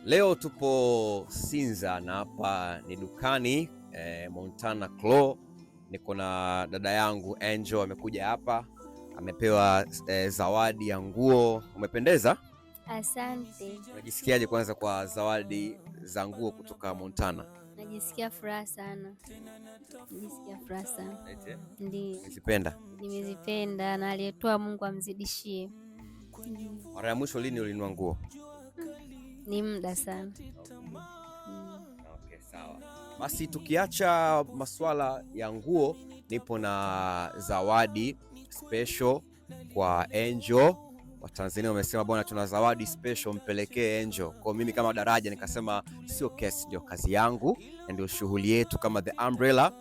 Leo tupo Sinza na hapa ni dukani Montana Claw. Niko na dada yangu Angel, amekuja hapa, amepewa zawadi ya nguo. Umependeza? Asante. Unajisikiaje kwanza kwa zawadi za nguo kutoka Montana? Najisikia furaha sana. Ndiyo. Nimezipenda na aliyetoa Mungu amzidishie. Mara ya mwisho lini ulinunua nguo? Ni muda sana. Okay, sawa. Basi tukiacha masuala ya nguo, nipo na zawadi special kwa Angel. Watanzania wamesema bwana, tuna zawadi special, mpelekee Angel. Kwa mimi kama Daraja nikasema sio kesi, ndio kazi yangu, ndio shughuli yetu kama The Umbrella.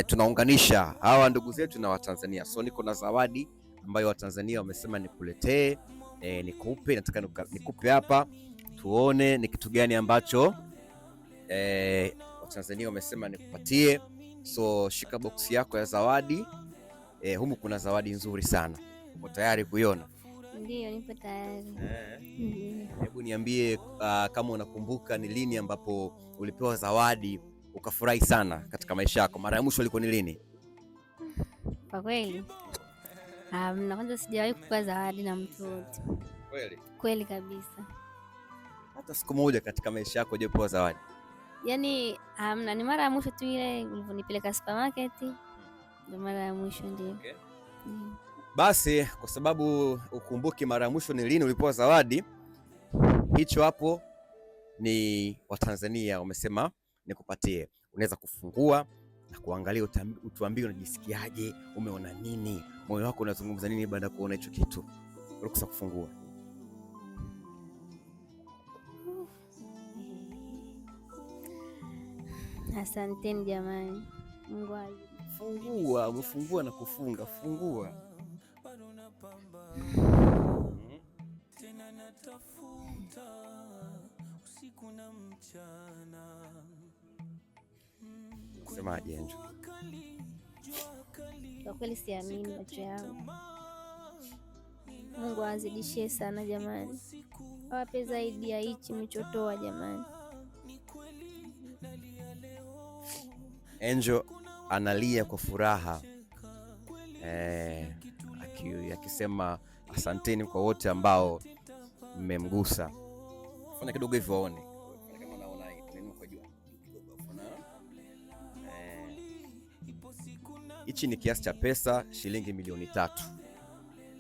Tunaunganisha hawa ndugu zetu na Watanzania. So niko na zawadi ambayo Watanzania wamesema nikuletee, nikupe. Nataka nikupe hapa tuone ni kitu gani ambacho Watanzania wamesema nikupatie. So shika box yako ya zawadi. Humu kuna zawadi nzuri sana. Uko tayari kuiona? Ndio, nipo tayari. Hebu niambie kama unakumbuka ni lini ambapo ulipewa zawadi ukafurahi sana katika maisha yako. Mara ya mwisho ilikuwa ni lini? Kwa kweli na kwanza sijawahi kupewa zawadi na mtu wote. Kweli kabisa. Hata siku moja katika maisha yako hujapewa zawadi? Yaani ni mara ya mwisho tu ile ulivyonipeleka supermarket. Ndio mara ya mwisho ndio. Okay. Basi kwa sababu ukumbuki mara ya mwisho ni lini ulipewa zawadi, hicho hapo ni Watanzania wamesema nikupatie. Unaweza kufungua na kuangalia, utuambie unajisikiaje, umeona nini, moyo wako unazungumza nini baada ya kuona hicho kitu. Ruksa kufungua. Asanteni jamani. Mungu fungua, umefungua na kufunga, fungua. Semaje Angel? Kwa kweli siamini macho yangu. Mungu azidishie sana jamani, awape zaidi ya hichi mlichotoa jamani. Angel analia kwa furaha akisema asanteni kwa wote ambao mmemgusa. Fanya kidogo hivyo waone. Kama unaona neno kwa juu. Hichi ni kiasi cha pesa shilingi milioni 3.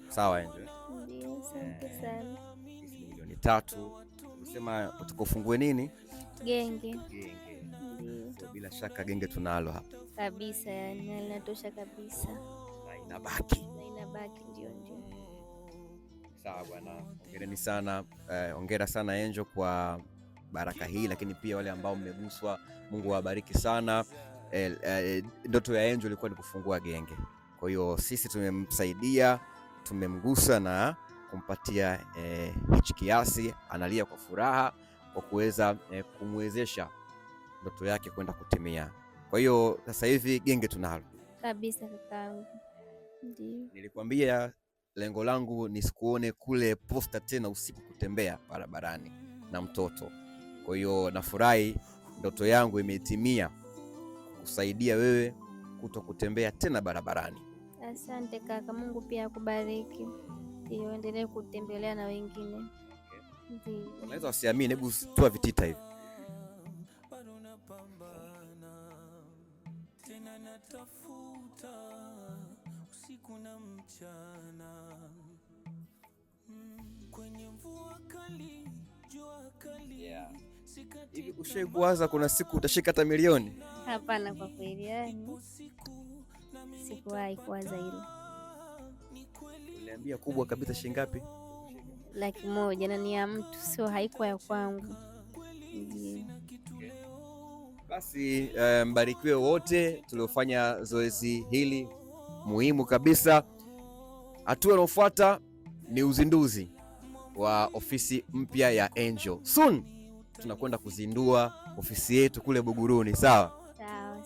Sawa Angel? Ndio, asante sana. Milioni 3. Unasema utakofungue nini? Genge. Ndio. Bila shaka genge tunalo hapa. Kabisa, yani linatosha kabisa. Na inabaki. Ndio. Sawa bwana. Hongereni sana. Hongera sana Angel kwa baraka hii, lakini pia wale ambao mmeguswa, Mungu awabariki sana. Ndoto ya Angel ilikuwa ni kufungua genge. Kwa hiyo sisi tumemsaidia, tumemgusa na kumpatia hichi kiasi. Analia kwa furaha kwa kuweza kumwezesha ndoto yake kwenda kutimia. Kwa hiyo sasa hivi genge tunalo. Kabisa kakaangu. Ndio. Nilikwambia lengo langu nisikuone kule posta tena usiku kutembea barabarani na mtoto. Kwa hiyo nafurahi ndoto yangu imetimia, kusaidia wewe kuto kutembea tena barabarani. Asante kaka, Mungu pia akubariki. Ndio, endelee kutembelea na wengine. Ndio. Unaweza usiamini, hebu toa vitita hivi. Hivi ushawahi kuwaza kuna siku utashika hata milioni? Hapana, kwa kweli yani sikuwahi kuwaza hilo. Niliambia kubwa kabisa shilingi ngapi? 100,000 na ni ya mtu, sio haikuwa ya kwangu. Ndio. Basi mbarikiwe wote tuliofanya zoezi hili muhimu kabisa. Hatua inayofuata ni uzinduzi wa ofisi mpya ya Angel. Soon tunakwenda kuzindua ofisi yetu kule Buguruni, sawa? Sawa.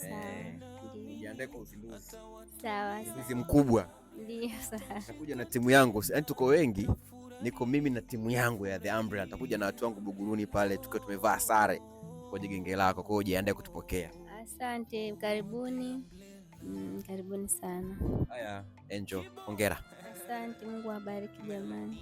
Jiandae kwa uzinduzi. Sawa. Uzinduzi mkubwa. Ndio, sawa. Nakuja na timu yangu. Yaani tuko wengi niko mimi na timu yangu ya The Umbrella. Nitakuja na watu wangu Buguruni pale tukiwa tumevaa sare kwenye genge lako. Kwa hiyo jiandae kutupokea. Asante, karibuni. Karibuni sana. Haya, Angel, hongera. Asante, Mungu awabariki jamani.